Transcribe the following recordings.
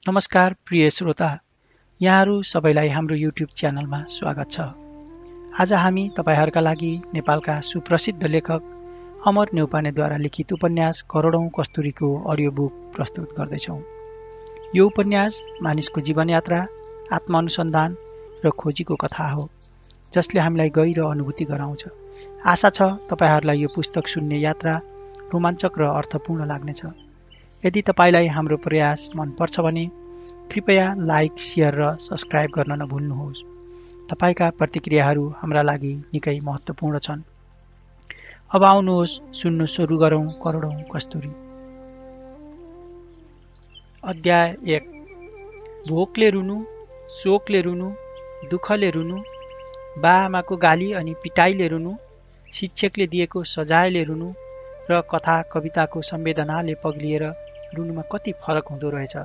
नमस्कार प्रिय श्रोता, यहाँहरू सबैलाई हाम्रो युट्युब च्यानलमा स्वागत छ। आज हामी तपाईहरुका लागि नेपालका सुप्रसिद्ध लेखक अमर न्यौपानेद्वारा लिखित उपन्यास करोडौं कस्तुरीको अडियो बुक प्रस्तुत गर्दैछौँ। यो उपन्यास मानिसको जीवनयात्रा, आत्मअनुसन्धान र खोजीको कथा हो, जसले हामीलाई गहिरो अनुभूति गराउँछ। आशा छ तपाईहरुलाई यो पुस्तक सुन्ने यात्रा रोमाञ्चक र अर्थपूर्ण लाग्नेछ। यदि तपाईलाई हाम्रो प्रयास मन पर्छ भने कृपया लाइक, शेयर र सब्स्क्राइब गर्न नभुल्नुहोस्। तपाईका प्रतिक्रियाहरू हाम्रा लागि निकै महत्त्वपूर्ण छन्। अब आउनुहोस् सुन्नु सुरु गरौँ करोडौं कस्तुरी। अध्याय 1। भोकले रुनु, शोकले रुनु, दुःखले रुनु, बाआमाको गाली अनि पिटाइले रुनु, शिक्षकले दिएको सजायले रुनु र कथा कविताको संवेदनाले पग्लिएर रुनुमा कति फरक हुँदो रहेछ,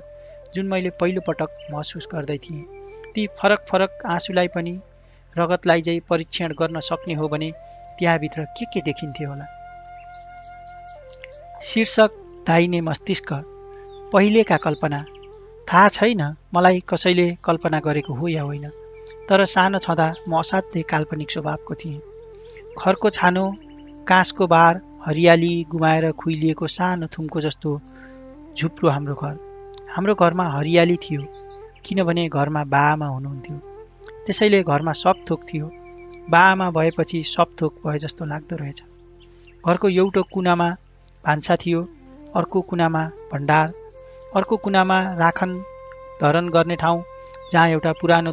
जुन मैले पहिलो पटक महसुस गर्दै थिएँ। ती फरक फरक आँसुलाई पनि रगतलाई चाहिँ परीक्षण गर्न सक्ने हो भने त्यहाँभित्र के देखिन्थ्यो होला। शीर्षक: दाहिने मस्तिष्क, पहिलेका कल्पना। थाहा छैन मलाई कसैले कल्पना गरेको हो या होइन, तर सानो छँदा म असाध्यै काल्पनिक स्वभावको थिएँ। खरको छानो, काँसको बार, हरियाली गुमाएर खुइलिएको सानो थुम्को जस्तो झुप्रो हाम्रो घर। हाम्रो घरमा हरियाली थियो किनभने घरमा बाआमा हुनुहुन्थ्यो, त्यसैले घरमा सब थोक थियो। बाआमा भएपछि सब थोक भए जस्तो लाग्दो रहेछ। घरको एउटा कुनामा भान्सा थियो, अर्को कुनामा भण्डार, अर्को कुनामा राखन धरन गर्ने ठाउँ जहाँ एउटा पुरानो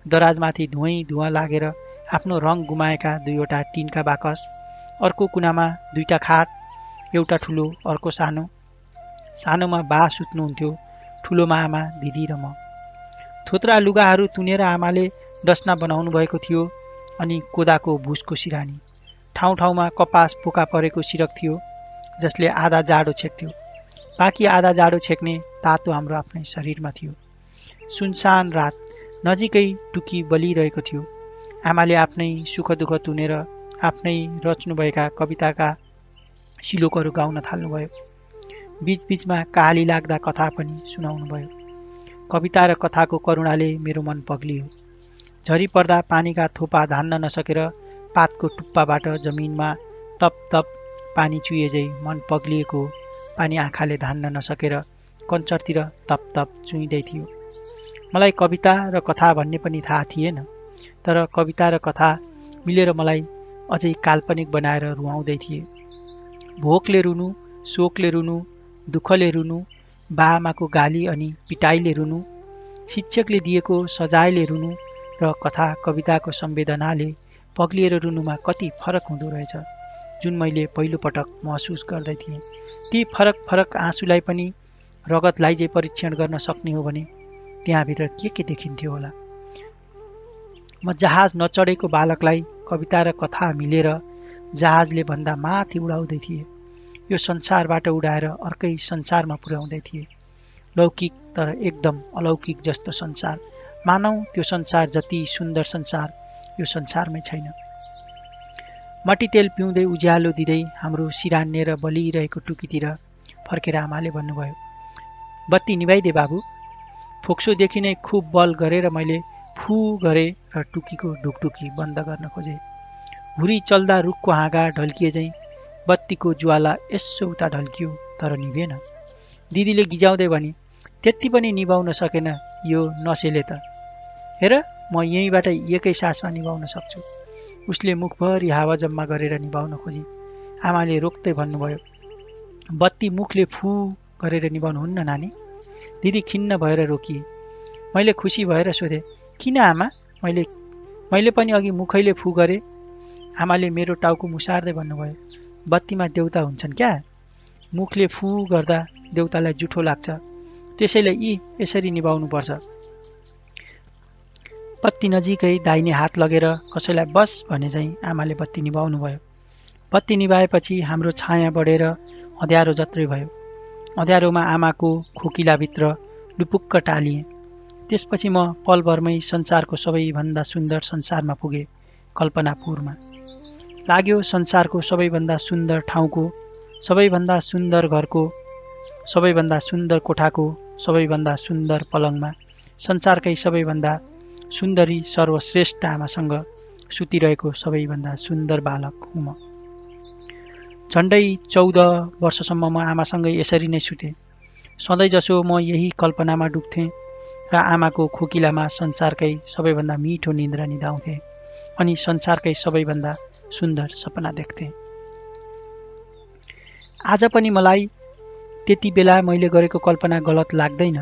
दराजमाथि धुवाँ लागेर आफ्नो रङ गुमाएका दुईवटा टिनका बाकस, अर्को कुनामा दुईटा खाट, एउटा ठुलो अर्को सानो। सानोमा बा सुत्नुहुन्थ्यो, ठुलोमा आमा, दिदी र म। थोत्रा लुगाहरू तुनेर आमाले डसना बनाउनु भएको थियो अनि कोदाको भुसको सिरानी। ठाउँ ठाउँमा कपास पोका परेको सिरक थियो जसले आधा जाडो छेक्थ्यो, बाँकी आधा जाडो छेक्ने तातो हाम्रो आफ्नै शरीरमा थियो। सुनसान रात, नजिकै टुकी बलिरहेको थियो। आमाले आफ्नै सुख दुःख तुनेर आफ्नै रच्नुभएका कविताका श्लोकहरू गाउन थाल्नुभयो। बीचबीचमा कहाली लाग्दा कथा पनि सुनाउनु भयो। कविता र कथाको करुणाले मेरो मन पग्लियो। झरी पर्दा पानीका थोपा धान्न नसकेर पातको टुप्पाबाट जमिनमा तप तप पानी चुहिएझै मन पग्लिएको पानी आँखाले धान्न नसकेर कञ्चरतिर तप तप चुहिँदै थियो। मलाई कविता र कथा भन्ने पनि थाहा थिएन, तर कविता र कथा मिलेर मलाई अझै काल्पनिक बनाएर रुवाउँदै थिए। भोकले रुनु, शोकले रुनु, दुःखले रुनु, बाआमाको गाली अनि पिटाइले रुनु, शिक्षकले दिएको सजायले रुनु र कथा कविताको संवेदनाले पग्लिएर रुनुमा कति फरक हुँदो रहेछ, जुन मैले पहिलो पटक महसुस गर्दै थिएँ। ती फरक फरक आँसुलाई पनि रगतलाई चाहिँ परीक्षण गर्न सक्ने हो भने त्यहाँभित्र के देखिन्थ्यो होला। म जहाज नचढेको बालकलाई कविता र कथा मिलेर जहाजले भन्दा माथि उडाउँदै थिए। यो संसारबाट उडाएर अर्कै संसारमा पुर्याउँदै थिए। लौकिक तर एकदम अलौकिक जस्तो संसार, मानौ त्यो संसार जति सुन्दर संसार यो संसारमै छैन। मट्टीतेल पिउँदै उज्यालो दिँदै हाम्रो सिरान्नेर बलिरहेको टुकीतिर फर्केर आमाले भन्नुभयो, बत्ती निभाइदे बाबु। फोक्सोदेखि नै खुब बल गरेर मैले फू गरे र टुकीको ढुकढुकी बन्द गर्न खोजे। हुरी चल्दा रुखको हाँगा ढल्किए झैँ बत्तीको ज्वाला यसो उता ढल्कियो, तर निभेन। दिदीले गिजाउँदै भने, त्यति पनि निभाउन सकेन यो नसेले त। हेर, म यहीँबाट एकै सासमा निभाउन सक्छु। उसले मुखभरि हावा जम्मा गरेर निभाउन खोजी। आमाले रोक्दै भन्नुभयो, बत्ती मुखले फू गरेर निभाउनुहुन्न नानी। दिदी खिन्न भएर रोकिए। मैले खुसी भएर सोधेँ, किन आमा? मैले पनि अघि मुखैले फू गरे। आमाले मेरो टाउको मुसार्दै भन्नुभयो, बत्तीमा देउता हुन्छन् क्या? मुखले फू गर्दा देउतालाई जुठो लाग्छ, त्यसैले यसरी निभाउनु पर्छ। बत्ती नजिकै दाहिने हात लगेर कसैलाई बस भने झैँ आमाले बत्ती निभाउनु भयो। बत्ती निभाएपछि हाम्रो छाया बढेर अँध्यारो जत्रै भयो। अँध्यारोमा आमाको खोकिलाभित्र लुपुक्क टालिएँ। त्यसपछि म पलभरमै संसारको सबैभन्दा सुन्दर संसारमा पुगेँ, कल्पनापुरमा। लाग्यो संसारको सबैभन्दा सुन्दर ठाउँको, सबैभन्दा सुन्दर घरको, सबैभन्दा सुन्दर कोठाको सबैभन्दा सुन्दर पलङमा संसारकै सबैभन्दा सुन्दरी सर्वश्रेष्ठ आमासँग सुतिरहेको सबैभन्दा सुन्दर बालक हुँ म। झन्डै 14 वर्षसम्म म आमासँगै यसरी नै सुतेँ। सधैँ जसो म यही कल्पनामा डुब्थेँ र आमाको खोकिलामा संसारकै सबैभन्दा मिठो निन्द्रा निदाउँथेँ अनि संसारकै सबैभन्दा सुन्दर सपना देख्थेँ। आज पनि मलाई त्यति बेला मैले गरेको कल्पना गलत लाग्दैन,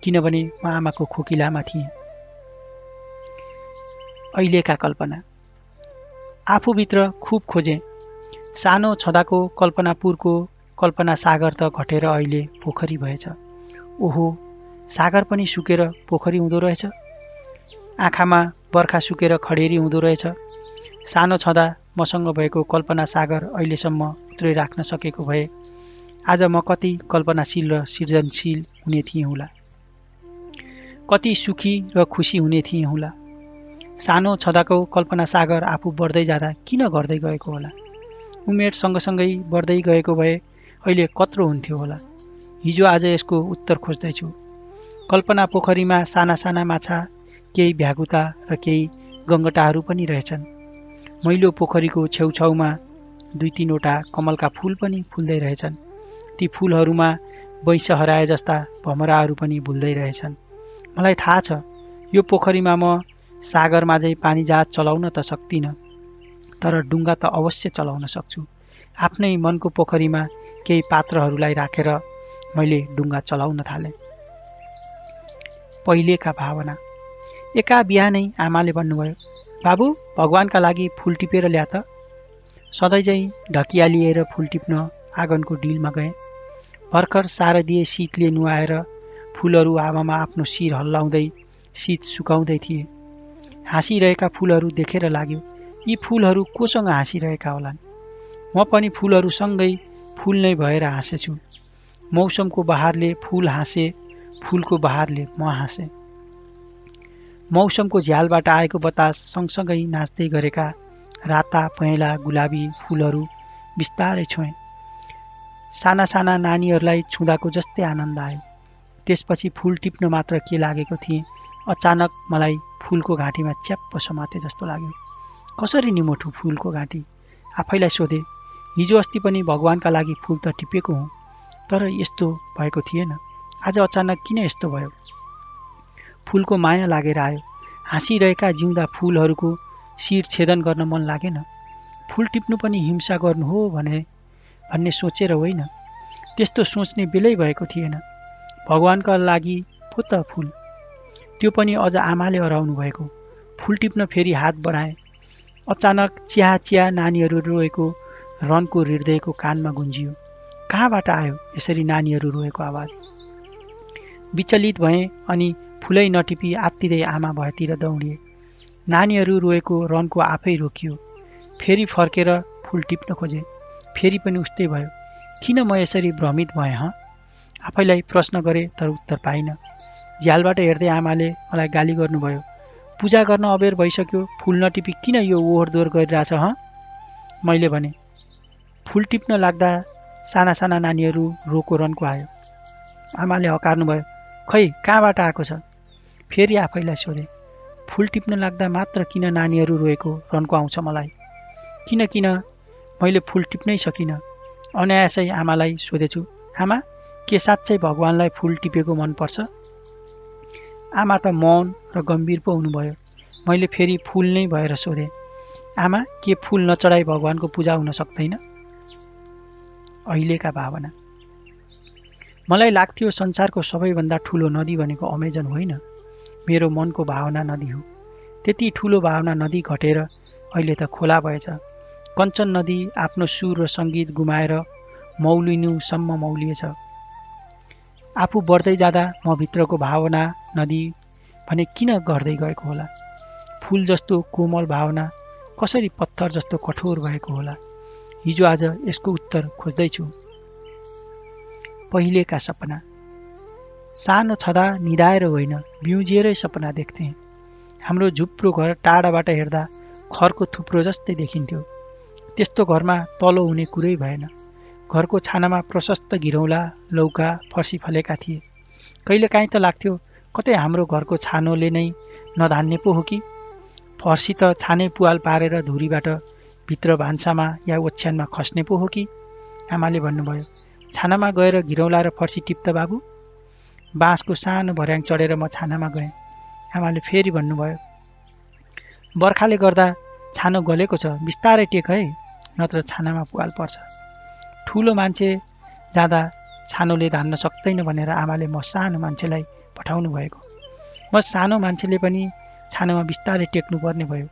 किनभने म आमाको खोकिलामा थिएँ। अहिलेका कल्पना। आफूभित्र खुब खोजेँ। सानो छँदाको कल्पनापुरको कल्पना सागर त घटेर अहिले पोखरी भएछ। ओहो, सागर पनि सुकेर पोखरी हुँदो रहेछ। आँखामा बर्खा सुकेर खडेरी हुँदो रहेछ। सानो छँदा मसँग भएको कल्पना सागर अहिलेसम्म उत्रै राख्न सकेको भए आज म कति कल्पनाशील र सृजनशील हुने थिएँ होला। कति सुखी र खुसी हुने थिएँ होला। सानो छँदाको कल्पना सागर आफू बढ्दै जाँदा किन गर्दै गएको होला? उमेर सँगसँगै बढ्दै गएको भए अहिले कत्रो हुन्थ्यो होला? हिजो आज यसको उत्तर खोज्दैछु। कल्पना पोखरीमा साना साना माछा, केही भ्यागुता र केही गङ्गटाहरू पनि रहेछन्। मैलो पोखरीको छेउछाउमा 2-3वटा कमलका फूल पनि फुल्दै रहेछन्। ती फूलहरूमा वैंश हराए जस्ता भमराहरू पनि भुल्दै रहेछन्। मलाई थाहा छ यो पोखरीमा म सागरमाझै पानी जहाज चलाउन त सक्दिनँ, तर डुङ्गा त अवश्य चलाउन सक्छु। आफ्नै मनको पोखरीमा केही पात्रहरूलाई राखेर मैले डुङ्गा चलाउन थालेँ। पहिलेका भावना। एका बिहानै आमाले भन्नुभयो, बाबु भगवानका लागि फूल टिपेर ल्या त। सधैँझै ढकिया लिएर फूल टिप्न आँगनको डिलमा गएँ। भर्खर शारदीय शीतले नुहाएर फूलहरू हावामा आफ्नो शिर हल्लाउँदै शीत सुकाउँदै थिए। हाँसिरहेका फूलहरू देखेर लाग्यो यी फूलहरू कोसँग हाँसिरहेका होलान्। म पनि फूलहरूसँगै फूल नै भएर हाँसेछु। मौसमको बहारले फूल हाँसे, फूलको बहारले म हाँसे। मौसमको झ्यालबाट आएको बतास सँगसँगै नाच्दै गरेका राता पहेँला गुलाबी फूलहरू बिस्तारै छोएँ। साना साना नानीहरूलाई छुँदाको जस्तै आनन्द आयो। त्यसपछि फूल टिप्न मात्र के लागेको थिएँ, अचानक मलाई फूलको घाँटीमा च्याप्प समाते जस्तो लाग्यो। कसरी निमोठु फूलको घाँटी? आफैलाई सोधे। हिजो अस्ति पनि भगवानका लागि फूल त टिपेको हुँ, तर यस्तो भएको थिएन। आज अचानक किन यस्तो भयो? फूलको माया लागेर आयो। हाँसिरहेका जिउँदा फूलहरूको शिर छेदन गर्न मन लागेन। फूल टिप्नु पनि हिंसा गर्नु हो भन्ने सोचेर होइन, त्यस्तो सोच्ने बेलै भएको थिएन। भगवानका लागि पो त फूल, त्यो पनि अझ आमाले हराउनु भएको। फूल टिप्न फेरि हात बढाएँ। अचानक चिया चिया नानीहरू रोएको रनको हृदयको कानमा गुन्जियो। कहाँबाट आयो यसरी नानीहरू रोएको आवाज? विचलित भएँ अनि फुलै नटिपी आत्तिँदै आमा भएतिर दौडिए। नानीहरू रोएको रनको आफै रोकियो। फेरि फर्केर फूल टिप्न खोजे। फेरि पनि उस्तै भयो। किन म यसरी भ्रमित भएँ हँ? आफैलाई प्रश्न गरेँ तर उत्तर पाइनँ। झ्यालबाट हेर्दै आमाले मलाई गाली गर्नुभयो। पूजा गर्न अबेर भइसक्यो, फूल नटिपी किन यो ओहोरदोहोर गरिरहेछ हँ? मैले भने। फूल टिप्न लाग्दा साना साना नानीहरू रोको रनको आयो। आमाले हकार्नुभयो, खै कहाँबाट आएको छ? फेरि आफैलाई सोधे, फूल टिप्न लाग्दा मात्र किन नानीहरू रोएको रनको आउँछ मलाई? किन मैले फूल टिप्नै सकिनँ। अनायासै आमालाई सोधेछु, आमा के साँच्चै भगवानलाई फूल टिपेको मनपर्छ? आमा त मौन र गम्भीर पो हुनुभयो। मैले फेरि फूल नै भएर सोधेँ, आमा के फूल नचढाई भगवानको पूजा हुन सक्दैन? अहिलेका भावना। मलाई लाग्थ्यो संसारको सबैभन्दा ठुलो नदी भनेको अमेजन होइन, मेरो मनको भावना नदी हो। त्यति ठुलो भावना नदी घटेर अहिले त खोला भएछ। कञ्चन नदी आफ्नो सुर र सङ्गीत गुमाएर मौलिनुसम्म मौलिएछ। आफू बढ्दै जाँदा म भित्रको भावना नदी भने किन गर्दै गएको होला? फूल जस्तो कोमल भावना कसरी पत्थर जस्तो कठोर भएको होला? हिजो आज यसको उत्तर खोज्दैछु। पहिलेका सपना। सानो छँदा निदाएर होइन, बिउजिएरै सपना देख्थेँ। हाम्रो झुप्रो घर टाढाबाट हेर्दा खरको थुप्रो जस्तै देखिन्थ्यो। त्यस्तो घरमा तलो हुने कुरै भएन। घरको छानामा प्रशस्त घिरौँला, लौका, फर्सी फलेका थिए। कहिलेकाहीँ त लाग्थ्यो कतै हाम्रो घरको छानोले नै नधान्ने पो हो कि। फर्सी त छाने पुवाल पारेर धुरीबाट भित्र भान्सामा या ओछ्यानमा खस्ने पो हो कि। आमाले भन्नुभयो, छानामा गएर घिरौँला र फर्सी टिप्त बाबु। बाँसको सानो भर्याङ चढेर म छानामा गएँ। आमाले फेरि भन्नुभयो, बर्खाले गर्दा छानो गलेको छ, बिस्तारै टेक है, नत्र छानामा पुवाल पर्छ। ठुलो मान्छे जाँदा छानोले धान्न सक्दैन भनेर आमाले म सानो मान्छेलाई पठाउनु भएको। म सानो मान्छेले पनि छानोमा बिस्तारै टेक्नुपर्ने भयो।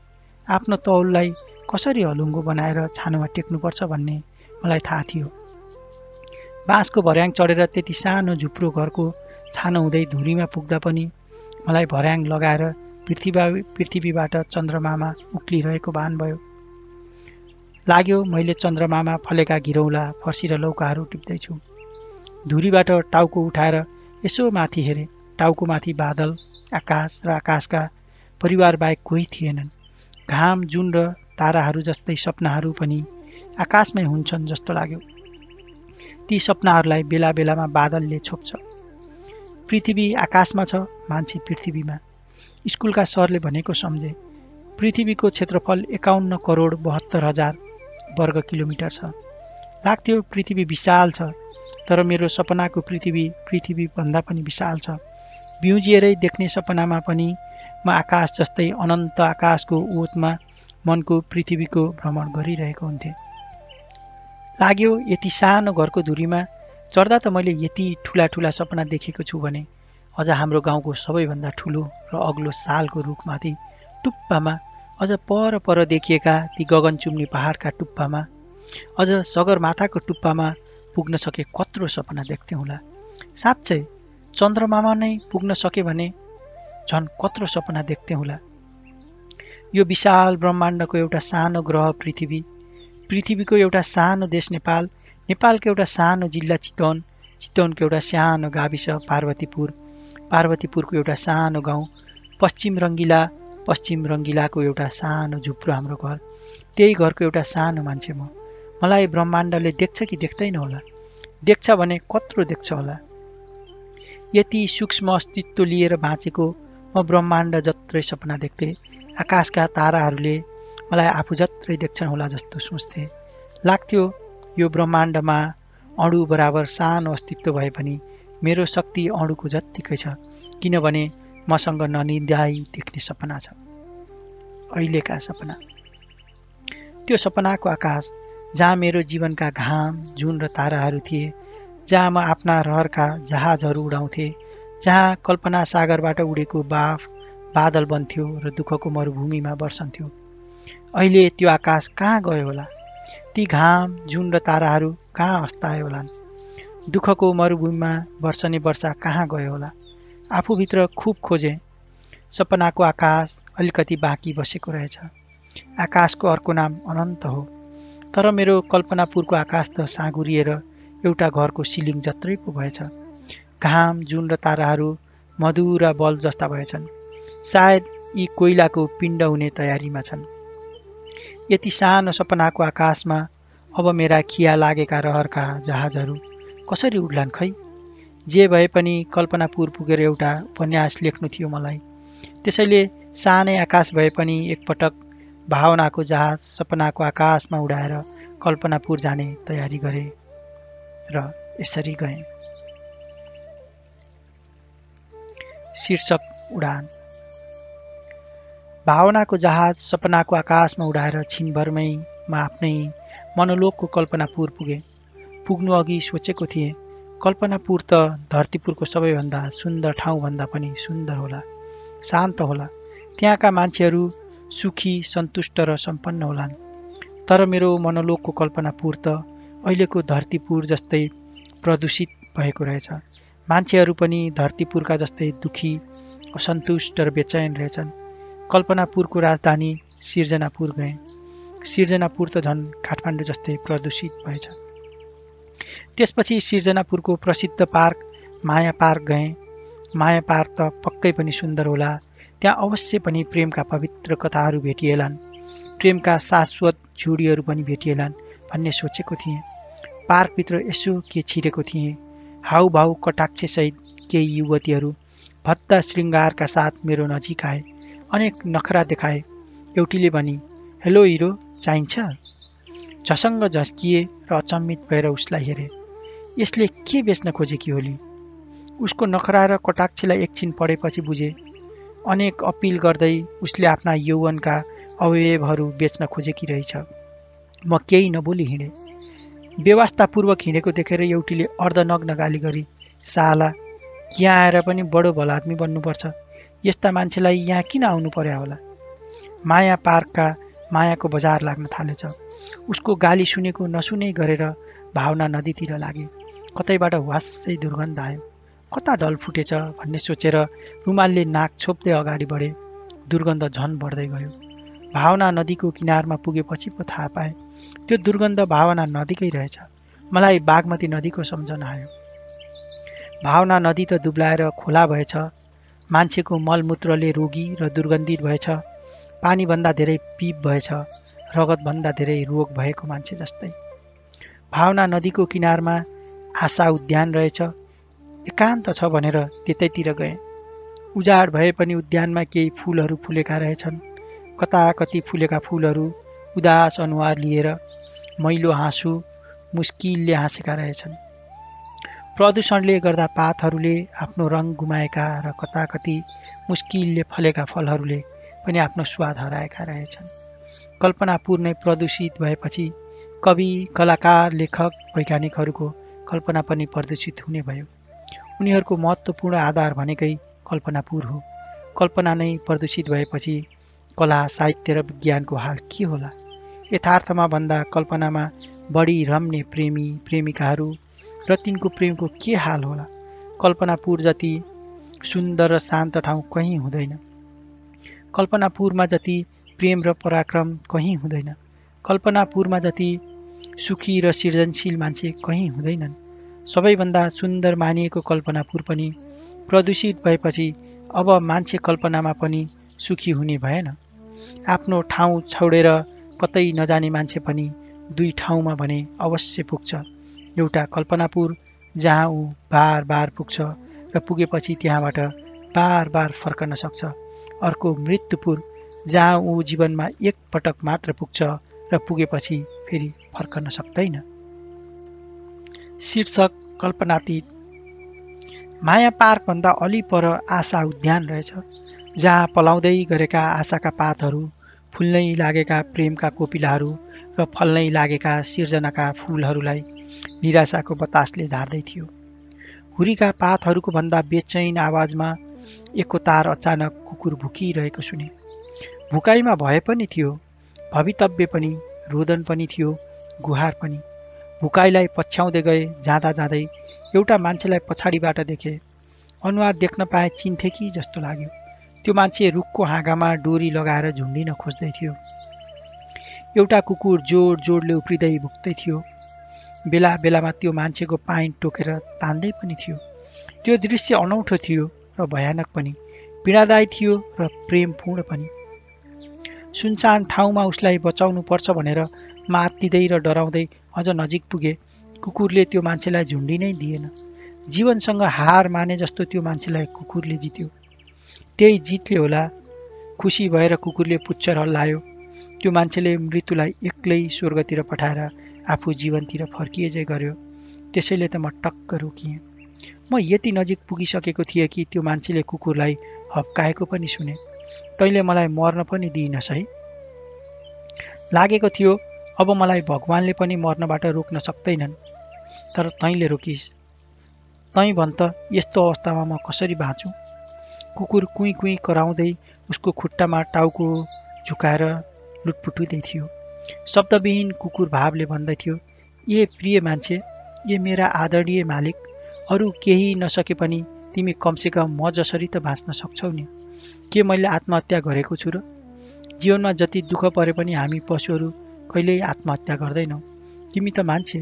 आफ्नो तौललाई कसरी हलुङ्गो बनाएर छानोमा टेक्नुपर्छ भन्ने मलाई थाहा थियो। बाँसको भर्याङ चढेर त्यति सानो झुप्रो घरको छानो हुँदै धुरीमा पुग्दा पनि मलाई भर्याङ लगाएर पृथ्वीबाट चन्द्रमामा उक्लिरहेको भान भयो। लाग्यो मैले चन्द्रमामा फलेका घिरौँला, फर्सी र लौकाहरू टिप्दैछु। धुरीबाट टाउको उठाएर यसो माथि हेरे। टाउको माथि बादल, आकाश र आकाशका परिवार बाहेक कोही थिएनन्। घाम, जुन र ताराहरू जस्तै सपनाहरू पनि आकाशमै हुन्छन् जस्तो लाग्यो। ती सपनाहरूलाई बेला बेलामा बादलले छोप्छ। पृथ्वी आकाशमा छ, मान्छे पृथ्वीमा। स्कुलका सरले भनेको सम्झे। पृथ्वीको क्षेत्रफल 51,72,000 वर्ग किलोमिटर छ। लाग्थ्यो पृथ्वी विशाल छ, तर मेरो सपनाको पृथ्वीभन्दा पनि विशाल छ। बिउजिएरै देख्ने सपनामा पनि म आकाश जस्तै अनन्त आकाशको ओतमा मनको पृथ्वीको भ्रमण गरिरहेको हुन्थेँ। लाग्यो यति सानो घरको धुरीमा चढ्दा त मैले यति ठुला ठुला सपना देखेको छु भने अझ हाम्रो गाउँको सबैभन्दा ठुलो र अग्लो सालको रुखमाथि टुप्पामा, अझ पर पर देखिएका ती गगनचुम्नी पहाडका टुप्पामा, अझ सगरमाथाको टुप्पामा पुग्न सके कत्रो सपना देख्थेँ होला। साँच्चै चन्द्रमामा नै पुग्न सके भने झन् कत्रो सपना देख्थेँ होला। यो विशाल ब्रह्माण्डको एउटा सानो ग्रह पृथ्वी, पृथ्वीको एउटा सानो देश नेपाल, नेपालको एउटा सानो जिल्ला चितवन, चितवनको एउटा सानो गाविस पार्वतीपुर, पार्वतीपुरको एउटा सानो गाउँ पश्चिम रङ्गिला, पश्चिम रङ्गिलाको एउटा सानो झुप्रो हाम्रो घर, त्यही घरको एउटा सानो मान्छे म। मलाई ब्रह्माण्डले देख्छ कि देख्दैन होला? देख्छ भने कत्रो देख्छ होला? यति सूक्ष्म अस्तित्व लिएर बाँचेको म ब्रह्माण्ड जत्रै सपना देख्थेँ। आकाशका ताराहरूले मलाई आफू जत्रै देख्छन् होला जस्तो सोच्थेँ। लाग्थ्यो यो ब्रह्माण्डमा अणु बराबर सानो अस्तित्व भए पनि मेरो शक्ति अणुको जत्तिकै छ, किनभने मसँग ननिदाई देख्ने सपना छ। अहिलेका सपना, त्यो सपनाको आकाश जहाँ मेरो जीवनका घाम, जुन र ताराहरू थिए, जहाँ म आफ्ना रहरका जहाजहरू उडाउँथेँ, जहाँ कल्पना सागरबाट उडेको बाफ बादल बन्थ्यो र दुःखको मरुभूमिमा वर्षन्थ्यो। अहिले त्यो आकाश कहाँ गयो होला? ती घाम, जुन र ताराहरू कहाँ अस्ताए होलान्? दुःखको मरुभूमिमा वर्षने वर्षा कहाँ गयो होला? आफूभित्र खुब खोजे, सपनाको आकाश अलिकति बाँकी बसेको रहेछ। आकाशको अर्को नाम अनन्त हो। तर मेरो कल्पनापुरको आकाश त साँगुरिएर एउटा घरको सिलिङ जत्रै पो भएछ। घाम, जुन र ताराहरू मधुरा बल्ब जस्ता भएछन्। सायद यी कोइलाको पिण्ड हुने तयारीमा छन्। यति सानो सपनाको आकाशमा अब मेरा खिया लागेका रहरका जहाजहरू कसरी उड्लान् खै? जे भए पनि कल्पनापुर पुगेर एउटा उपन्यास लेख्नु थियो मलाई। त्यसैले सानै आकाश भए पनि एकपटक भावनाको जहाज सपनाको आकाशमा उडाएर कल्पनापुर जाने तयारी गरे र यसरी गएँ। शीर्षक उडान। भावनाको जहाज सपनाको आकाशमा उडाएर छिनभरमै म आफ्नै मनोलोकको कल्पनापुर पुगेँ। पुग्नु अघि सोचेको थिएँ, कल्पनापुर त धरतीपुरको सबैभन्दा सुन्दर ठाउँभन्दा पनि सुन्दर होला, शान्त होला। त्यहाँका मान्छेहरू सुखी, सन्तुष्ट र सम्पन्न होलान्। तर मेरो मनोलोकको कल्पनापुर त अहिलेको धरतीपुर जस्तै प्रदूषित भएको रहेछ। मान्छेहरू पनि धरतीपुरका जस्तै दुखी, असन्तुष्ट र बेचैन रहेछन्। कल्पनापुरको राजधानी सिर्जनापुर गएँ। सिर्जनापुर त झन् काठमाडौँ जस्तै प्रदूषित भएछ। त्यसपछि सिर्जनापुरको प्रसिद्ध पार्क माया पार्क गएँ। माया पार्क त पक्कै पनि सुन्दर होला। त्यहाँ अवश्य पनि प्रेमका पवित्र कथाहरू भेटिएलान्, प्रेमका शाश्वत झुडीहरू पनि भेटिएलान् भन्ने सोचेको थिएँ। पार्कभित्र यसो के छिरेको थिएँ। हाउभाउ कटाक्षसहित केही युवतीहरू भद्दा श्रृङ्गारका साथ मेरो नजिक आए। अनेक नखरा देखाए। एउटीले भनी, हेलो हिरो, चाहिन्छ? झसङ्ग झस्किए र अचम्मित भएर उसलाई हेरे। यसले के बेच्न खोजेकी होली? उसको नखरा र कटाक्षलाई एकछिन पढेपछि बुझे। अनेक अपिल गर्दै उसले आफ्ना यौवनका अवयवहरू बेच्न खोजेकी रहेछ। म केही नबोली हिँडे। व्यवस्थापूर्वक हिँडेको देखेर एउटीले अर्धनग्न गाली गरी, साला, यहाँ आएर पनि बडो भला आदमी बन्नुपर्छ। यस्ता मान्छेलाई यहाँ किन आउनु पर्या होला? माया पार्कका मायाको बजार लाग्न थालेछ। उसको गाली सुनेको नसुनै गरेर भावना नदीतिर लागे। कतैबाट वास्सै दुर्गन्ध आयो। कता डल फुटेछ भन्ने सोचेर रुमालले नाक छोप्दै अगाडि बढे। दुर्गन्ध झन बढ्दै गयो। भावना नदीको किनारमा पुगेपछि पो थाहा पाए त्यो दुर्गन्ध भावना नदीकै रहेछ। मलाई बागमती नदीको सम्झना आयो। भावना नदी त दुब्लाएर खोला भएछ। मान्छेको मलमूत्रले रोगी र दुर्गन्धित भएछ। पानीभन्दा धेरै पिप भएछ। रगतभन्दा धेरै रोग भएको मान्छे जस्तै। भावना नदीको किनारमा आशा उद्यान रहेछ। एकान्त छ भनेर त्यतैतिर गए। उजाड भए पनि उद्यानमा केही फुलहरू फुलेका रहेछन्। कता कति फुलेका फुलहरू उदास अनुहार लिएर मैलो हाँसु मुस्किलले हाँसेका रहेछन्। प्रदूषणले गर्दा पातहरूले आफ्नो रङ गुमाएका र कता कति मुस्किलले फलेका फलहरूले पनि आफ्नो स्वाद हराएका रहेछन्। कल्पनापुर नै प्रदूषित भएपछि कवि, कलाकार, लेखक, वैज्ञानिकहरूको कल्पना पनि प्रदूषित हुने भयो। उनीहरूको महत्त्वपूर्ण आधार भनेकै कल्पनापुर हो। कल्पना नै प्रदूषित भएपछि कला, साहित्य र विज्ञानको हाल के होला? यथार्थमा भन्दा कल्पनामा बढी रम्ने प्रेमी प्रेमिकाहरू र तिनको प्रेमको के हाल होला? कल्पनापुर जति सुन्दर र शान्त ठाउँ कहीँ हुँदैन। कल्पनापुरमा जति प्रेम र पराक्रम कहीँ हुँदैन। कल्पनापुरमा जति सुखी र सृजनशील मान्छे कहीँ हुँदैनन्। सबैभन्दा सुन्दर मानिएको कल्पनापुर पनि प्रदूषित भएपछि अब मान्छे कल्पनामा पनि सुखी हुने भएन। आफ्नो ठाउँ छोडेर कतै नजाने मान्छे पनि दुई ठाउँमा भने अवश्य पुग्छ। एउटा कल्पनापुर जहाँ ऊ बार बार पुग्छ र पुगेपछि त्यहाँबाट बार बार फर्कन सक्छ। अर्को मृत्युपुर जहाँ ऊ जीवनमा एक पटक मात्र पुग्छ र पुगेपछि फेरि फर्कन सक्दैन। शीर्षक कल्पनातीत। माया पार्कभन्दा अलि पर आशा उद्यान रहेछ, जहाँ पलाउँदै गरेका आशाका पातहरू, फुल्नै लागेका प्रेमका कोपिलाहरू र फल्नै लागेका सिर्जनाका फुलहरूलाई निराशाको बतासले झार्दै थियो। हुरीका पातहरूको भन्दा बेचैन आवाजमा एकतार अचानक कुकुर भुकिरहेको सुने। भुकाइमा भय पनि थियो, भवितव्य पनि, रोदन पनि थियो, गुहार पनि। भुकाइलाई पछ्याउँदै गए। जाँदा जाँदै एउटा मान्छेलाई पछाडिबाट देखे। अनुहार देख्न पाए चिन्थे कि जस्तो लाग्यो। त्यो मान्छे रुखको हाँगामा डोरी लगाएर झुन्डिन खोज्दै थियो। एउटा कुकुर जोड जोडले उफ्रिँदै भुक्दै थियो। बेला बेलामा त्यो मान्छेको पाइन टोकेर तान्दै पनि थियो। त्यो दृश्य अनौठो थियो र भयानक पनि, पीडादायी थियो र प्रेमपूर्ण पनि। सुनसान ठाउँमा उसलाई बचाउनु पर्छ भनेर मात्तिँदै र डराउँदै अझ नजिक पुगे। कुकुरले त्यो मान्छेलाई झुन्डिनै दिएन। जीवनसँग हार माने जस्तो त्यो मान्छेलाई कुकुरले जित्यो। त्यही जितले होला खुसी भएर कुकुरले पुच्छर हल्लायो। त्यो मान्छेले मृत्युलाई एक्लै स्वर्गतिर पठाएर आफू जीवनतिर फर्किएजै गर्यो। त्यसैले त म टक्क रोकिएँ। म यति नजिक पुगिसकेको थिएँ कि त्यो मान्छेले कुकुरलाई हप्काएको पनि सुने। तैँले मलाई मर्न पनि दिइनस् है। लागेको थियो अब मलाई भगवानले पनि मर्नबाट रोक्न सक्दैनन्। तर तैँले रोकिस्। तैँ भन् त यस्तो अवस्थामा म कसरी बाँचुँ? कुकुर कुइँ कुइँ कराउँदै उसको खुट्टामा टाउको झुकाएर लुटपुटिँदै थियो। शब्दविहीन कुकुर भावले भन्दै थियो, ए प्रिय मान्छे, ए मेरा आदरणीय मालिक, अरू केही नसके पनि तिमी कमसेकम म जसरी त बाँच्न सक्छौ नि। के मैले आत्महत्या गरेको छु र? जीवनमा जति दुःख परे पनि हामी पशुहरू कहिल्यै आत्महत्या गर्दैनौँ। तिमी त मान्छे,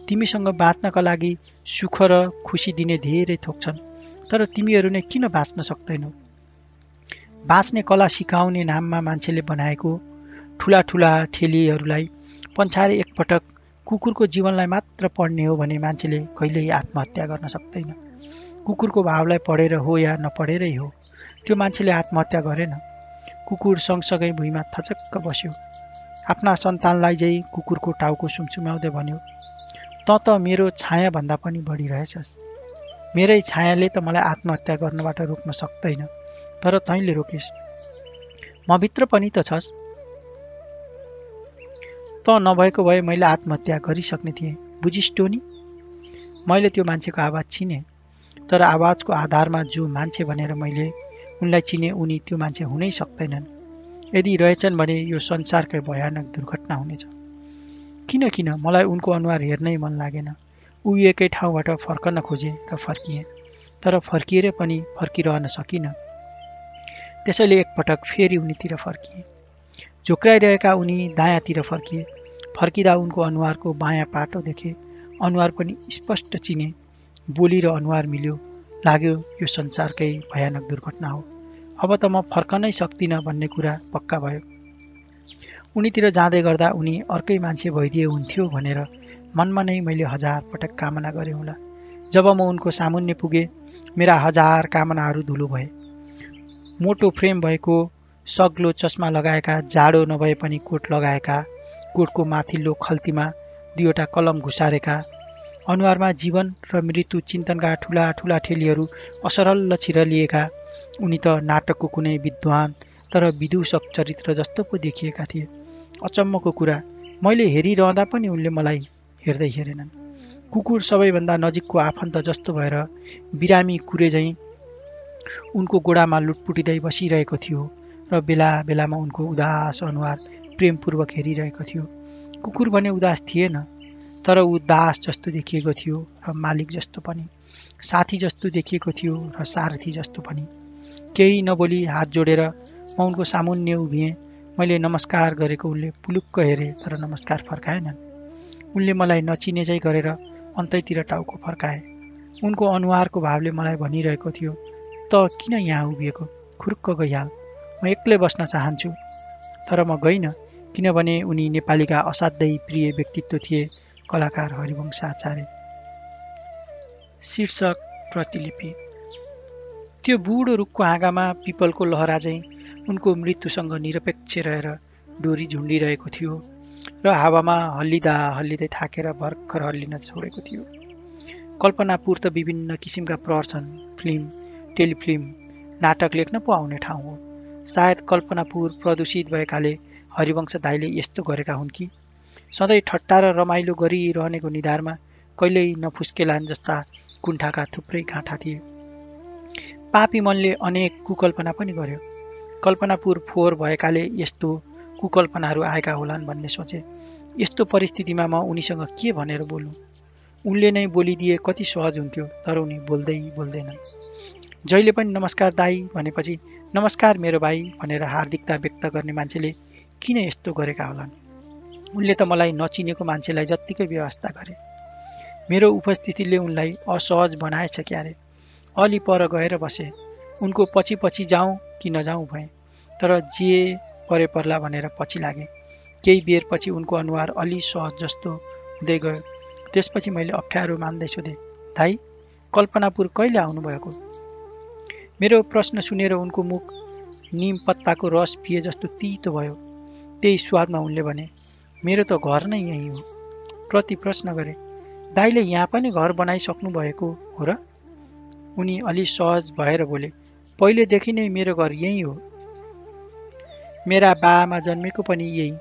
तिमीसँग बाँच्नका लागि सुख र खुसी दिने धेरै थोक छन्, तर तिमीहरू नै किन बाँच्न सक्दैनौ? बाँच्ने कला सिकाउने नाममा मान्छेले बनाएको ठुला ठुला ठेलीहरूलाई पन्छाएर एकपटक कुकुरको जीवनलाई मात्र पढ्ने हो भने मान्छेले कहिल्यै आत्महत्या गर्न सक्दैन। कुकुरको भावलाई पढेर हो या नपढेरै हो, त्यो मान्छेले आत्महत्या गरेन। कुकुर सँगसँगै भुइँमा थचक्क बस्यो। आफ्ना सन्तानलाई चाहिँ कुकुरको टाउको सुमसुमाउँदै भन्यो, त मेरो छायाभन्दा पनि बढी रहेछस्। मेरै छायाले त मलाई आत्महत्या गर्नबाट रोक्न सक्दैन, तर तैँले रोकिस्। म भित्र पनि त छस्। त नभएको भए मैले आत्महत्या गरिसक्ने थिएँ, बुझिस् टोनी? मैले त्यो मान्छेको आवाज चिने, तर आवाजको आधारमा जो मान्छे भनेर मैले उनलाई चिने उनी त्यो मान्छे हुनै सक्दैनन्। यदि रहेछन् भने यो संसारकै भयानक दुर्घटना हुनेछ। किन मलाई उनको अनुहार हेर्नै मन लागेन। उभिएकै ठाउँबाट फर्कन खोजेँ र फर्किएँ, तर फर्किएर पनि फर्किरहन सकिनँ। त्यसैले एकपटक फेरि उनीतिर फर्किएँ। झोक्राइरहेका उनी दायाँतिर फर्किए। फर्किँदा उनको अनुहारको बायाँ पाटो देखेँ। अनुहार पनि स्पष्ट चिने। बोली र अनुहार मिल्यो। लाग्यो यो संसारकै भयानक दुर्घटना हो। अब त म फर्कनै सक्दिनँ भन्ने कुरा पक्का भयो। उनीतिर जाँदै गर्दा उनी अर्कै मान्छे भइदिए हुन्थ्यो भनेर मनमा नै मैले 1000 पटक कामना गरेँ होला। जब म उनको सामुन्ने पुगेँ, मेरा 1000 कामनाहरू धुलो भए। मोटो फ्रेम भएको, सग्लो चस्मा लगाएका, जाडो नभए पनि कोट लगाएका, कोटको माथिल्लो खल्तीमा 2वटा कलम घुसारेका, अनुहारमा जीवन र मृत्यु चिन्तनका ठुला ठुला ठेलीहरू असरल्ल छिरलिएका उनी त नाटकको कुनै विद्वान तर विदूषक चरित्र जस्तो पो देखिएका थिए। अचम्मको कुरा, मैले हेरिरहँदा पनि उनले मलाई हेर्दै हेरेनन्। कुकुर सबैभन्दा नजिकको आफन्त जस्तो भएर बिरामी कुरे झैँ उनको गोडामा लुटपुटिँदै बसिरहेको थियो र बेला बेलामा उनको उदास अनुहार प्रेमपूर्वक हेरिरहेको थियो। कुकुर भने उदास थिएन, तर ऊ दास जस्तो देखिएको थियो र मालिक जस्तो पनि, साथी जस्तो देखिएको थियो र सारथी जस्तो पनि। केही नबोली हात जोडेर म उनको सामुन्ने उभिएँ। मैले नमस्कार गरेको उनले पुलुक्क हेरे, तर नमस्कार फर्काएनन्। उनले मलाई नचिने चाहिँ गरेर अन्तैतिर टाउको फर्काए। उनको अनुहारको भावले मलाई भनिरहेको थियो, त किन यहाँ उभिएको? खुरुक्क गइहाल, म एक्लै बस्न चाहन्छु। तर म गइनँ, किनभने उनी नेपालीका असाध्यै प्रिय व्यक्तित्व थिए, कलाकार हरिवंश आचार्य। शीर्षक प्रतिलिपि। त्यो बुढो रुखको हाँगामा पिपलको लहरा चाहिँ उनको मृत्युसँग निरपेक्ष रहेर डोरी झुन्डिरहेको थियो र हावामा हल्लिँदा हल्लिँदै थाकेर भर्खर हल्लिन छोडेको थियो। कल्पनापुर त विभिन्न किसिमका प्रहर छन्। फिल्म, टेलिफिल्म, नाटक लेख्न पो आउने ठाउँ हो। सायद कल्पनापुर प्रदूषित भएकाले हरिवंश दाइले यस्तो गरेका हुन् कि। सधैँ ठट्टा र रमाइलो गरिरहनेको निधारमा कहिल्यै नफुस्केलान् जस्ता कुण्ठाका थुप्रै गाँठा थिए। पापी मनले अनेक कुकल्पना पनि गर्यो। कल्पनापुर फोहोर भएकाले यस्तो कुकल्पनाहरू आएका होलान् भन्ने सोचे। यस्तो परिस्थितिमा म उनीसँग के भनेर बोलुँ? उनले नै बोलिदिए कति सहज हुन्थ्यो, तर उनी बोल्दैनन्। जहिले पनि नमस्कार दाई भनेपछि नमस्कार मेरो भाइ भनेर हार्दिकता व्यक्त गर्ने मान्छेले किन यस्तो गरेका होलान्? उनले त मलाई नचिनेको मान्छेलाई जत्तिकै व्यवस्था गरे। मेरो उपस्थितिले उनलाई असहज बनाएछ क्यारे। अलि पर गएर बसे। उनको पछि पछि जाउँ कि नजाउँ भएँ, तर जे परे पर्ला भनेर पछि लागे। केही बेरपछि उनको अनुहार अलि सहज जस्तो हुँदै गयो। त्यसपछि मैले अप्ठ्यारो मान्दै सोधेँ, दाई कल्पनापुर कहिले आउनुभएको? मेरो प्रश्न सुनेर उनको मुख निम पत्ताको रस पिए जस्तो तितो भयो। त्यही स्वादमा उनले भने, मेरो त घर नै यही हो। प्रति प्रश्न गरे, दाइले यहाँ पनि घर बनाइसक्नु भएको हो र? उनी अलि सहज भएर बोले, पहिलेदेखि नै मेरो घर यही हो। मेरा बाआमा जन्मेको पनि यही,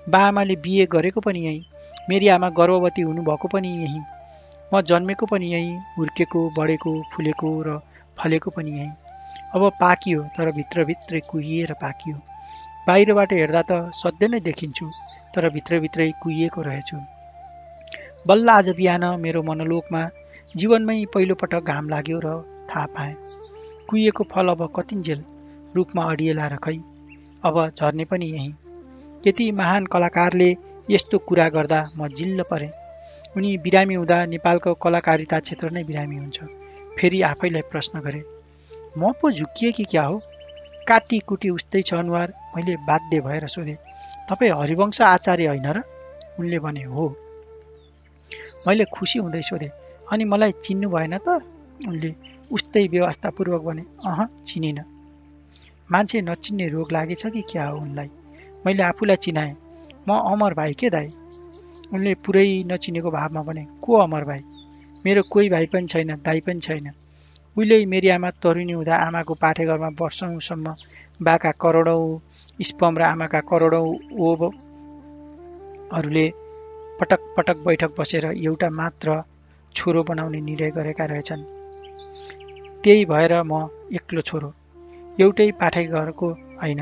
बाआमाले बिहे गरेको पनि यही, मेरी आमा गर्भवती हुनुभएको पनि यही, म जन्मेको पनि यही, हुर्केको, बढेको, फुलेको र फलेको पनि यही। अब पाकियो, तर भित्रभित्रै कुहिएर पाकियो। बाहिरबाट हेर्दा त सधैँ नै देखिन्छु, तर भित्रभित्रै कुहिएको रहेछु। बल्ल आज बिहान मेरो मनोलोकमा जीवनमै पहिलोपटक घाम लाग्यो र थाहा पाएँ। कुहिएको फल अब कतिन्जेल रुखमा अडिएला र खै, अब झर्ने पनि यही। यति महान कलाकारले यस्तो कुरा गर्दा म जिल्ल परेँ। उनी बिरामी हुँदा नेपालको कलाकारिता क्षेत्र नै बिरामी हुन्छ। फेरि आफैलाई प्रश्न गरे, म पो झुक्किए कि क्या हो? काटी कुटी उस्तै छ अनुहार। मैले बाध्य भएर सोधेँ, तपाईँ हरिवंश आचार्य होइन र? उनले भने, हो। मैले खुसी हुँदै सोधेँ, अनि मलाई चिन्नु भएन त? उनले उस्तै व्यवस्थापूर्वक भने, चिनिन। मान्छे नचिन्ने रोग लागेछ कि क्या हो उनलाई? मैले आफूलाई चिनाएँ, म अमर भाइ के दाइ? उनले पुरै नचिनेको भावमा भने, को अमर भाइ? मेरो कोही भाइ पनि छैन, दाइ पनि छैन। उहिले मेरी आमा तरुणी हुँदा आमाको पाठेघरमा वर्षौँसम्म बाका करोडौँ स्पम र आमाका करोडौँ ओभहरूले पटक पटक बैठक बसेर एउटा मात्र छोरो बनाउने निर्णय गरेका रहेछन्। त्यही भएर म एक्लो छोरो, एउटै पाठेघरको होइन,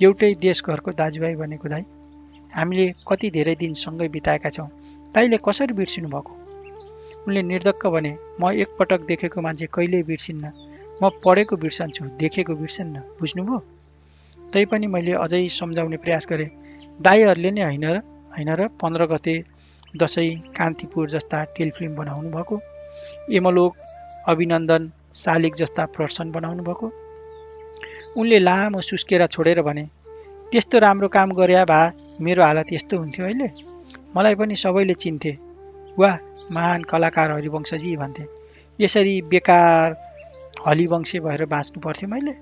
एउटै देशघरको दाजुभाइ बनेको दाइ। हामीले कति धेरै दिन सँगै बिताएका छौँ, दाइले कसरी बिर्सिनु भएको? उनले निर्धक्क भने, म एकपटक देखेको मान्छे कहिल्यै बिर्सिन्न, म पढेको बिर्सन्छु, देखेको बिर्सन्न, बुझ्नुभयो? तैपनि मैले अझै सम्झाउने प्रयास गरेँ, दाइहरूले नै होइन र 15 गते दसैँ कान्तिपुर जस्ता टेलिफिल्म बनाउनु भएको, यमलोक, अभिनन्दन, शालिग जस्ता प्रदर्शन बनाउनु भएको। उनले लामो सुस्केरा छोडेर भने, त्यस्तो राम्रो काम गरे भए मेरो हालत यस्तो हुन्थ्यो अहिले? मलाई पनि सबैले चिन्थे, वाह महान कलाकार हरिवंशजी भन्थे। यसरी बेकार हलिवंशे भएर बाँच्नु पर्थ्यो मैले?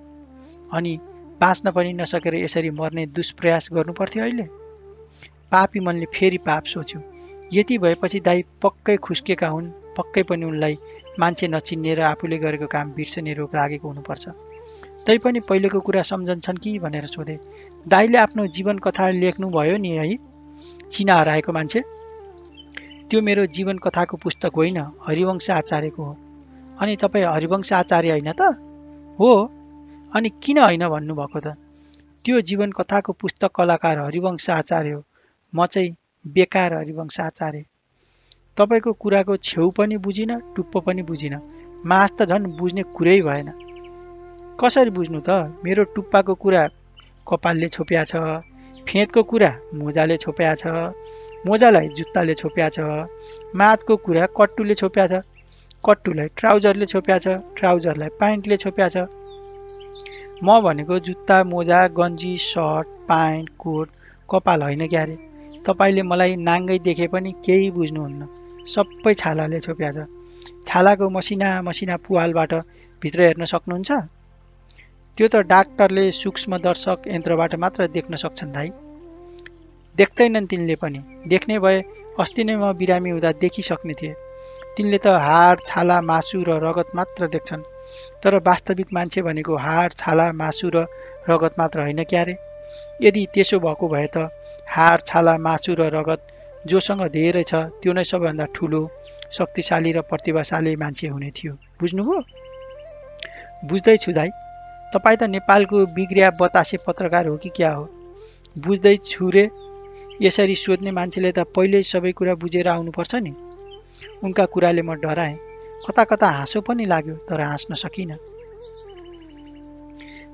अनि बाँच्न पनि नसकेर यसरी मर्ने दुष्प्रयास गर्नु पर्थ्यो अहिले? पापी मनले फेरि पाप सोच्यो। यति भएपछि दाइ पक्कै खुस्केका हुन्, पक्कै पनि उनलाई मान्छे नचिन्ने र आफूले गरेको काम बिर्सने रोग लागेको हुनुपर्छ। तैपनि पहिलेको कुरा सम्झन्छन् कि भनेर सोधे। दाइले आफ्नो जीवन कथा लेख्नुभयो नि है, चिना हराएको मान्छे? त्यो मेरो जीवन कथाको पुस्तक होइन, हरिवंश आचार्यको हो। अनि तपाईँ हरिवंश आचार्य होइन त? हो। अनि किन होइन भन्नुभएको त? त्यो जीवन कथाको पुस्तक कलाकार हरिवंश आचार्य हो, म चाहिँ बेकार हरिवंश आचार्य। तपाईँको कुराको छेउ पनि बुझिन, टुप्पो पनि बुझिन, मास त झन् बुझ्ने कुरै भएन। कसरी बुझ्नु त? मेरो टुप्पाको कुरा कपालले छोप्या छ, फेदको कुरा मोजाले छोप्या छ, मोजालाई जुत्ताले छोप्या छ, माथको कुरा कट्टुले छोप्या छ, कट्टुलाई ट्राउजरले छोप्या छ, ट्राउजरलाई प्यान्टले छोप्या छ। म भनेको जुत्ता, मोजा, गन्जी, सर्ट, प्यान्ट, कोट, कपाल होइन क्यारे। तपाईँले मलाई नाङ्गै देखे पनि केही बुझ्नुहुन्न, सबै छालाले छोप्या छ। छालाको मसिना मसिना पुवालबाट भित्र हेर्न सक्नुहुन्छ? त्यो त डाक्टरले सूक्ष्मदर्शक यन्त्रबाट मात्र देख्न सक्छन् दाइ। देख्दैनन् तिनले पनि, देख्ने भए अस्ति नै म बिरामी हुँदा देखिसक्ने थिए। तिनले त हाड, छाला, मासु र रगत मात्र देख्छन्, तर वास्तविक मान्छे भनेको हाड, छाला, मासु र रगत मात्र होइन क्यारे। यदि त्यसो भएको भए त हाड, छाला, मासु र रगत जोसँग धेरै छ त्यो नै सबैभन्दा ठुलो, शक्तिशाली र प्रतिभाशाली मान्छे हुने थियो। बुझ्नुभयो? बुझ्दैछु दाइ। तपाईँ त नेपालको बिग्रिया बतासे पत्रकार हो कि क्या हो? बुझ्दैछु रे। यसरी सोध्ने मान्छेले त पहिल्यै सबै कुरा बुझेर आउनुपर्छ नि। उनका कुराले म डराएँ, कता कता हाँसो पनि लाग्यो, तर हाँस्न सकिनँ।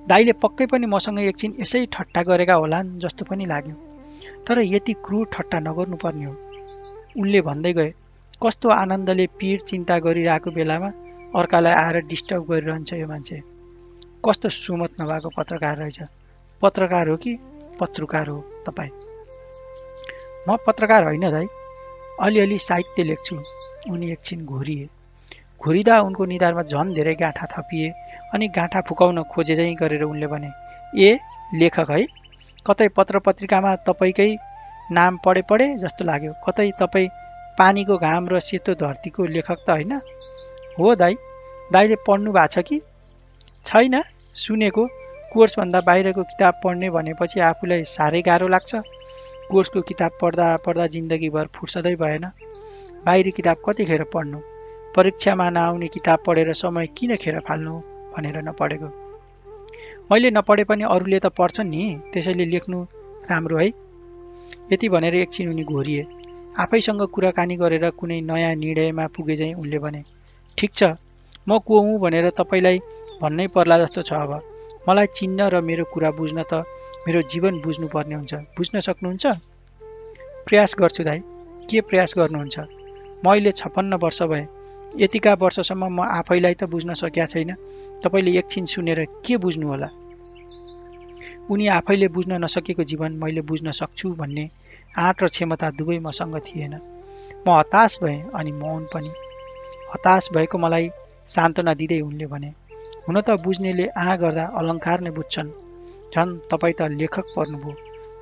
दाइले पक्कै पनि मसँग एकछिन यसै ठट्टा गरेका होलान् जस्तो पनि लाग्यो, तर यति क्रूर ठट्टा नगर्नुपर्ने हो। उनले भन्दै गए, कस्तो आनन्दले पीड चिन्ता गरिरहेको बेलामा अर्कालाई आएर डिस्टर्ब गरिरहन्छ यो मान्छे। कस्तो सुमत नभएको पत्रकार रहेछ। पत्रकार हो कि पत्रकार हो तपाईँ? म पत्रकार होइन दाइ, अलिअलि साहित्य लेख्छु। उनी एकछिन घोरिए। घोरिँदा उनको निधारमा झन् धेरै गाँठा थपिए अनि गाँठा फुकाउन खोजे झैँ गरेर उनले भने, ए लेखक है? कतै पत्र पत्रिकामा तपाईँकै नाम पढे जस्तो लाग्यो। कतै तपाईँ पानीको घाम र सेतो धरतीको लेखक त होइन? हो दाइ। दाइले पढ्नु भएको छ कि छैन? सुनेको। कोर्सभन्दा बाहिरको किताब पढ्ने भनेपछि आफूलाई साह्रै गाह्रो लाग्छ। कोर्सको किताब पढ्दा पढ्दा जिन्दगीभर फुर्सदै भएन। बाहिरी किताब कतिखेर पढ्नु? परीक्षामा नआउने किताब पढेर समय किन खेर फाल्नु भनेर नपढेको। मैले नपढे पनि अरूले त पढ्छन् नि, त्यसैले लेख्नु राम्रो है। यति भनेर एकछिन उनी घोरिए। आफैसँग कुराकानी गरेर कुनै नयाँ निर्णयमा पुगे झैँ उनले भने, ठिक छ, म को हुँ भनेर तपाईँलाई भन्नै पर्ला जस्तो छ। अब मलाई चिन्न र मेरो कुरा बुझ्न त मेरो जीवन बुझ्नुपर्ने हुन्छ। बुझ्न सक्नुहुन्छ? प्रयास गर्छु दाइ। के प्रयास गर्नुहुन्छ? म अहिले 56 वर्ष भए। यतिका वर्षसम्म म आफैलाई त बुझ्न सकेका छैन, तपाईँले एकछिन सुनेर के बुझ्नु होला? उनी आफैले बुझ्न नसकेको जीवन मैले बुझ्न सक्छु भन्ने आँट र क्षमता दुवै मसँग थिएन। म हताश भएँ अनि मौन पनि। हताश भएको मलाई सान्त्वना दिँदै उनले भने, हुन त बुझ्नेले आँ गर्दा अलङ्कार नै बुझ्छन्। झन् तपाईँ त लेखक पर्नुभयो।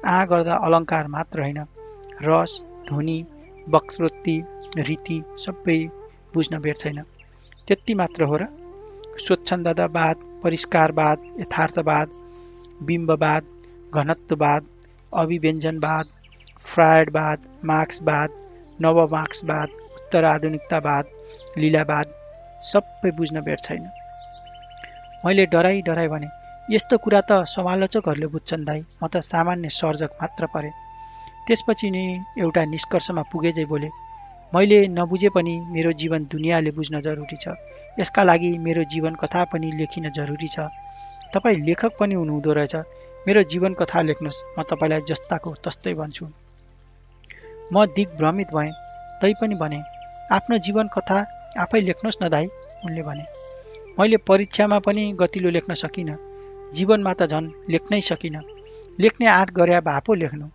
आँ गर्दा अलङ्कार मात्र होइन, रस, ध्वनि, वक्रोक्ति, रीति सबै बुझ्न बेर छैन। त्यति मात्र हो र? स्वच्छन्दतावाद, परिष्कारवाद, यथार्थवाद, बिम्बवाद, घनत्ववाद, अभिव्यञ्जनवाद, फ्रायडवाद, मार्क्सवाद, नवमार्क्सवाद, उत्तराधुनिकतावाद, लीलावाद सबै बुझ्न बेर छैन। मैले डराई भने, यस्तो कुरा त समालोचकहरूले बुझ्छन् दाइ, म त सामान्य सर्जक मात्र परे। त्यसपछि नि एउटा निष्कर्षमा पुगेझै बोले, मैले नबुझे पनि मेरो जीवन दुनियाँले बुझ्न जरुरी छ। यसका लागि मेरो जीवन कथा पनि लेखिन जरुरी छ। तपाईँ लेखक पनि हुनुहुँदो रहेछ। मेरो जीवन कथा लेख्नुहोस्, म तपाईँलाई जस्ताको तस्तै भन्छु। म दिग्भ्रमित भएँ। तै पनि भने, आफ्नो जीवन कथा आफै लेख्नुहोस् न दाइ, उनले भने। मैले परीक्षामा पनि गतिलो लेख्न सकिनँ, जीवनमा त झन् लेख्नै सकिनँ। लेख्ने आँट गरे भए पो लेख्नु।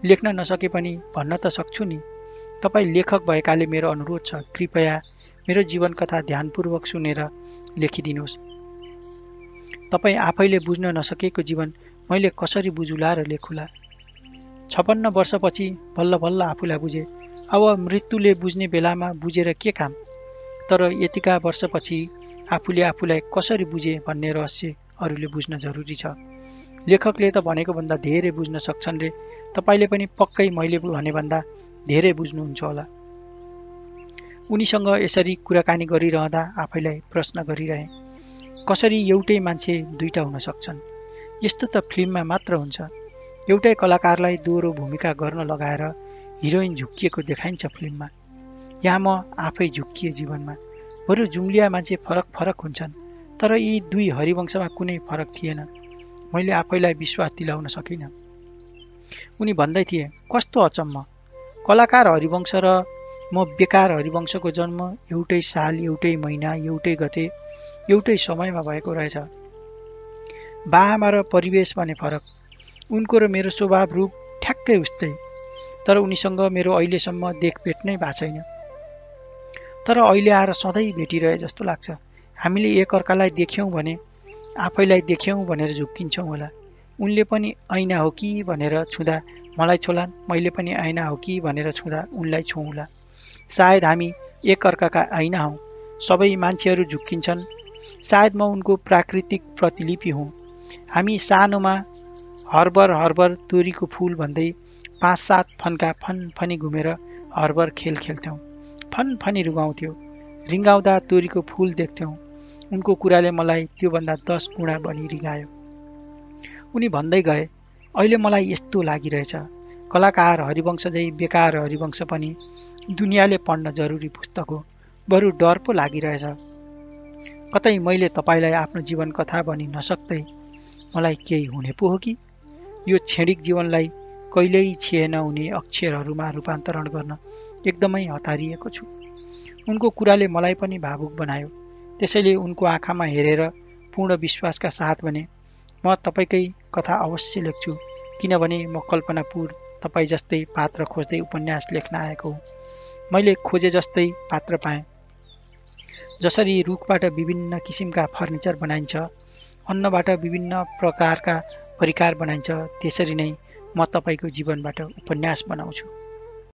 लेख्न नसके पनि भन्न त सक्छु नि। तपाईँ लेखक भएकाले मेरो अनुरोध छ, कृपया मेरो जीवन कथा ध्यानपूर्वक सुनेर लेखिदिनुहोस्। तपाईँ आफैले बुझ्न नसकेको जीवन मैले कसरी बुझुला र लेखुला? 56 वर्षपछि बल्ल बल्ल आफूलाई बुझे। अब मृत्युले बुझ्ने बेलामा बुझेर के काम? तर यतिका वर्षपछि आफूले आफूलाई कसरी बुझे भन्ने रहस्य अरूले बुझ्न जरुरी छ। लेखकले त भनेको भन्दा धेरै बुझ्न सक्छन् रे। तपाईँले पनि पक्कै मैले भने भन्दा धेरै बुझ्नुहुन्छ होला। उनीसँग यसरी कुराकानी गरिरहँदा आफैलाई प्रश्न गरिरहे, कसरी एउटै मान्छे दुईटा हुन सक्छन्? यस्तो त फिल्ममा मात्र हुन्छ। एउटै कलाकारलाई दोहोरो भूमिका गर्न लगाएर हिरोइन झुक्किएको देखाइन्छ फिल्ममा। यहाँ म आफै झुक्किए जीवनमा। बरु जुम्लिया मान्छे फरक फरक हुन्छन्, तर यी दुई हरिवंशमा कुनै फरक थिएन। मैले आफैलाई विश्वास दिलाउन सकिनँ। उनी भन्दै थिए, कस्तो अचम्म, कलाकार हरिवंश र म बेकार हरिवंशको जन्म एउटै साल, एउटै महिना, एउटै गते, एउटै समयमा भएको रहेछ। बाआमा र परिवेश भने फरक। उनको र मेरो स्वभाव रूप ठ्याक्कै उस्तै। तर उनीसँग मेरो अहिलेसम्म देखभेट नै भएको छैन। तर अहिले आएर सधैँ भेटिरहे जस्तो लाग्छ। हामीले एकअर्कालाई देख्यौँ भने आफैलाई देख्यौँ भनेर झुक्किन्छौँ होला। उनले पनि ऐना हो कि भनेर छुँदा मलाई छोलान्, मैले पनि ऐना हो कि भनेर छुँदा उनलाई छुउँला। सायद हामी एकअर्काका ऐना हौँ। सबै मान्छेहरू झुक्किन्छन्। सायद म उनको प्राकृतिक प्रतिलिपि हुँ। हामी सानोमा हर्बर हर्बर तोरीको फुल भन्दै 5-7 फन्का फनफनी घुमेर हर्बर खेल खेल्थ्यौँ। फनफनी रुगाउँथ्यौँ। रिङ्गाउँदा तोरीको फुल देख्थ्यौँ। उनको कुराले मलाई त्योभन्दा 10 गुणा बढी रिगायो। उनी भन्दै गए, अहिले मलाई यस्तो लागिरहेछ, कलाकार हरिवंश झै बेकार हरिवंश पनि दुनियाँले पढ्न जरुरी पुस्तक हो। बरु डर पो लागिरहेछ। कतै मैले तपाईँलाई आफ्नो जीवन कथा भनि नसक्दै मलाई केही हुने पो हो कि? यो क्षणिक जीवनलाई कहिल्यै क्षय नहुने अक्षरहरूमा रूपान्तरण गर्न एकदमै हतारिएको छु। उनको कुराले मलाई पनि भावुक बनायो। त्यसैले उनको आँखामा हेरेर पूर्ण विश्वासका साथ भने, म तपाईँकै कथा अवश्य लेख्छु, किनभने म कल्पनापुर तपाईँ जस्तै पात्र खोज्दै उपन्यास लेख्न आएको हुँ। मैले खोजे जस्तै पात्र पाएँ। जसरी रुखबाट विभिन्न किसिमका फर्निचर बनाइन्छ, अन्नबाट विभिन्न प्रकारका परिकार बनाइन्छ, त्यसरी नै म तपाईँको जीवनबाट उपन्यास बनाउँछु।